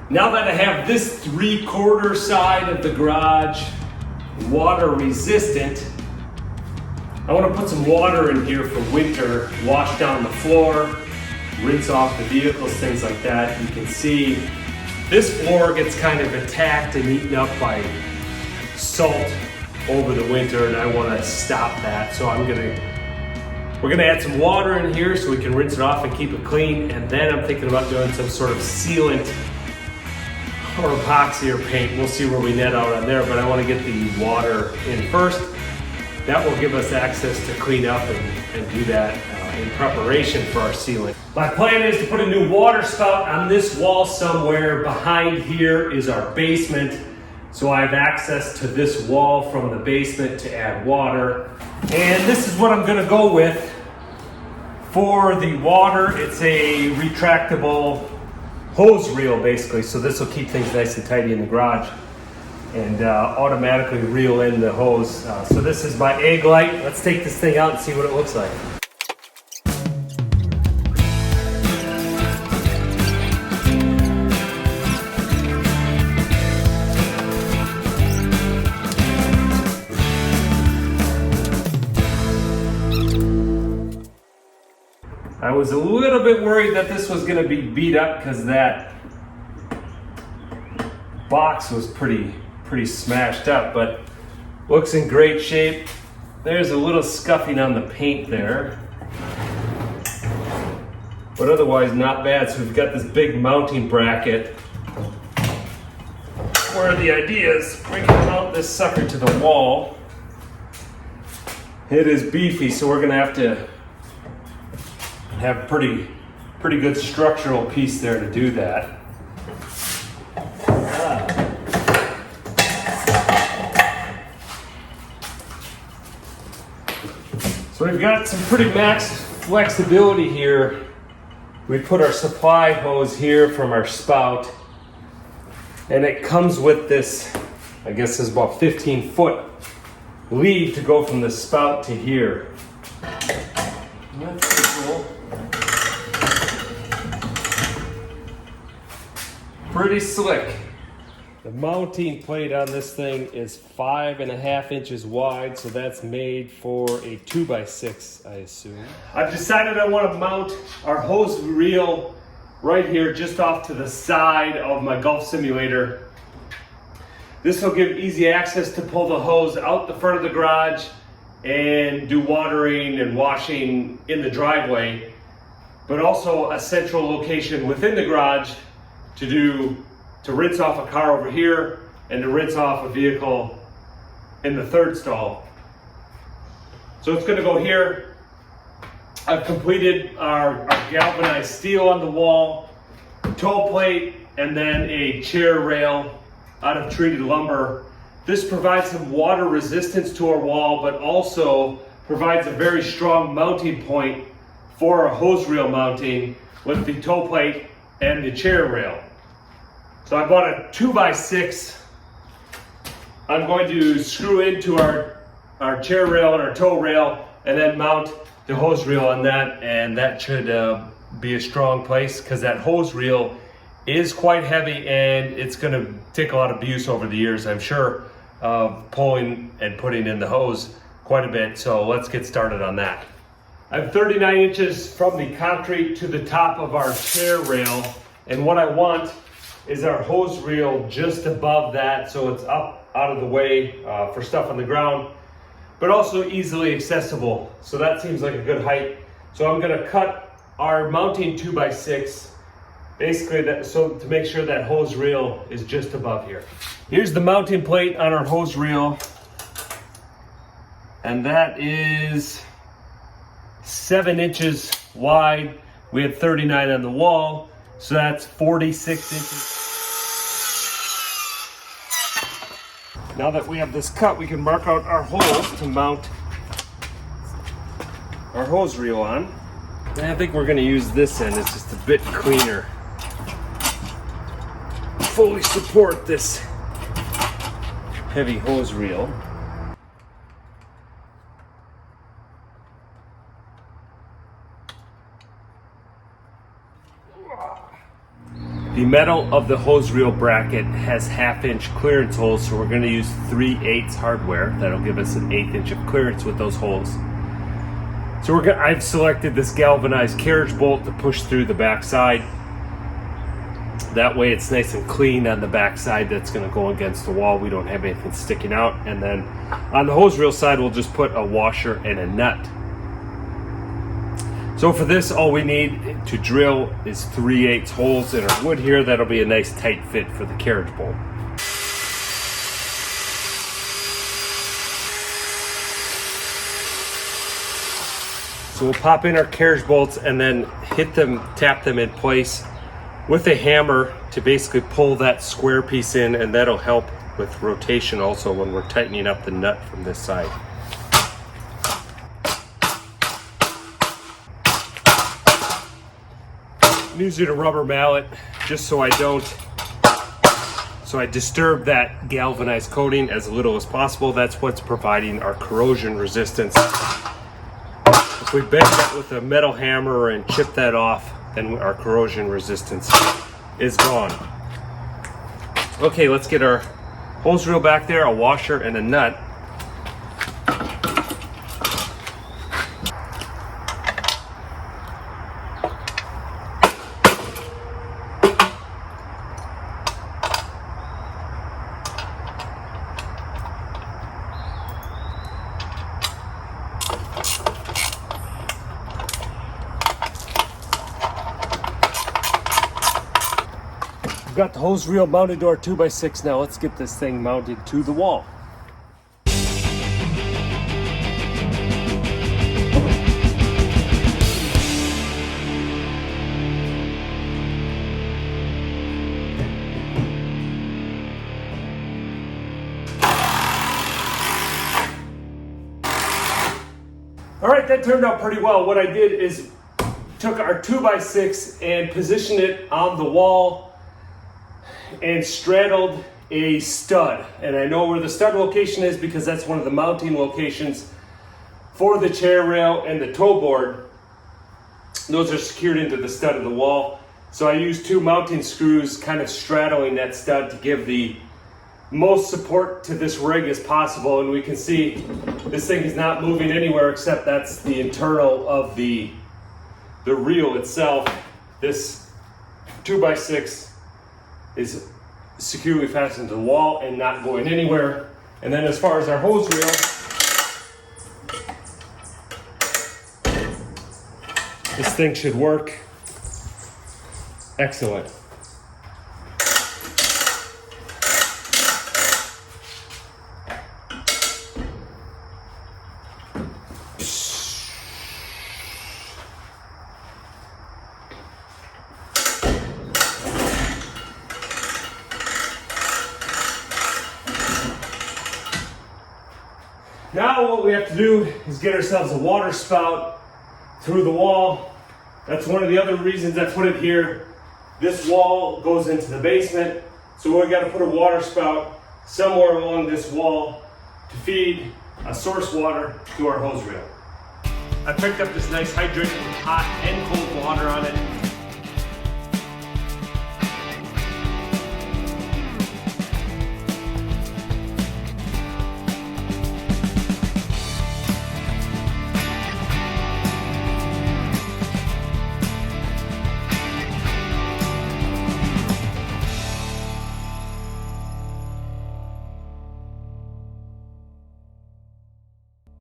Now that I have this 3/4 side of the garage water resistant, I want to put some water in here for winter, wash down the floor, rinse off the vehicles, things like that. You can see this floor gets kind of attacked and eaten up by salt over the winter, and I want to stop that. So we're gonna add some water in here so we can rinse it off and keep it clean. And then I'm thinking about doing some sort of sealant or epoxy or paint. We'll see where we net out on there, but I want to get the water in first. That will give us access to clean up and do that in preparation for our sealant. My plan is to put a new water spout on this wall somewhere. Behind here is our basement, so I have access to this wall from the basement to add water. And this is what I'm gonna go with for the water. It's a retractable hose reel basically, so this will keep things nice and tidy in the garage and automatically reel in the hose. So this is my egg light. Let's take this thing out and see what it looks like. I was a little bit worried that this was going to be beat up because that box was pretty smashed up, but looks in great shape. There's a little scuffing on the paint there, but otherwise not bad. So we've got this big mounting bracket where the idea is we can mount this sucker to the wall. It is beefy, so we're going to have pretty good structural piece there to do that. So we've got some pretty max flexibility here. We put our supply hose here from our spout, and it comes with this, I guess this is about 15-foot lead to go from the spout to here. That's pretty cool. Pretty slick. The mounting plate on this thing is 5.5 inches wide, so that's made for a 2x6, I assume. I've decided I want to mount our hose reel right here, just off to the side of my golf simulator. This will give easy access to pull the hose out the front of the garage and do watering and washing in the driveway, but also a central location within the garage to rinse off a car over here and to rinse off a vehicle in the third stall. So it's going to go here. I've completed our galvanized steel on the wall, toe plate, and then a chair rail out of treated lumber. This provides some water resistance to our wall, but also provides a very strong mounting point for our hose reel mounting with the toe plate and the chair rail. So I bought a 2x6. I'm going to screw into our chair rail and our toe rail and then mount the hose reel on that, and that should be a strong place because that hose reel is quite heavy and it's going to take a lot of abuse over the years, I'm sure, of pulling and putting in the hose quite a bit. So let's get started on that. I have 39 inches from the concrete to the top of our chair rail, and what I want is our hose reel just above that, so it's up out of the way for stuff on the ground, but also easily accessible. So that seems like a good height. So I'm gonna cut our mounting 2x6, basically so to make sure that hose reel is just above here. Here's the mounting plate on our hose reel, and that is 7 inches wide. We had 39 on the wall, so that's 46 inches. Now that we have this cut, we can mark out our holes to mount our hose reel on. And I think we're going to use this end. It's just a bit cleaner. Fully support this heavy hose reel. The metal of the hose reel bracket has 1/2 inch clearance holes, so we're going to use 3/8 hardware. That'll give us an 1/8 inch of clearance with those holes. So I've selected this galvanized carriage bolt to push through the back side. That way it's nice and clean on the back side that's going to go against the wall. We don't have anything sticking out. And then on the hose reel side, we'll just put a washer and a nut. So for this, all we need to drill is 3/8 holes in our wood here. That'll be a nice tight fit for the carriage bolt. So we'll pop in our carriage bolts and then tap them in place with a hammer to basically pull that square piece in, and that'll help with rotation also when we're tightening up the nut from this side. I'm using a rubber mallet just so I disturb that galvanized coating as little as possible. That's what's providing our corrosion resistance. If we bend that with a metal hammer and chip that off, then our corrosion resistance is gone. Okay, let's get our hose reel back there, a washer and a nut. We've got the hose reel mounted to our 2x6 now. Let's get this thing mounted to the wall. All right, that turned out pretty well. What I did is took our 2x6 and positioned it on the wall and straddled a stud. And I know where the stud location is because that's one of the mounting locations for the chair rail and the toe board. Those are secured into the stud of the wall. So I used 2 mounting screws kind of straddling that stud to give the most support to this rig as possible. And we can see this thing is not moving anywhere except that's the internal of the reel itself. This 2x6 is securely fastened to the wall and not going anywhere. And then as far as our hose reel, this thing should work excellent. Now what we have to do is get ourselves a water spout through the wall. That's one of the other reasons I put it here. This wall goes into the basement, so we got to put a water spout somewhere along this wall to feed a source water to our hose reel. I picked up this nice hydrant with hot and cold water on it.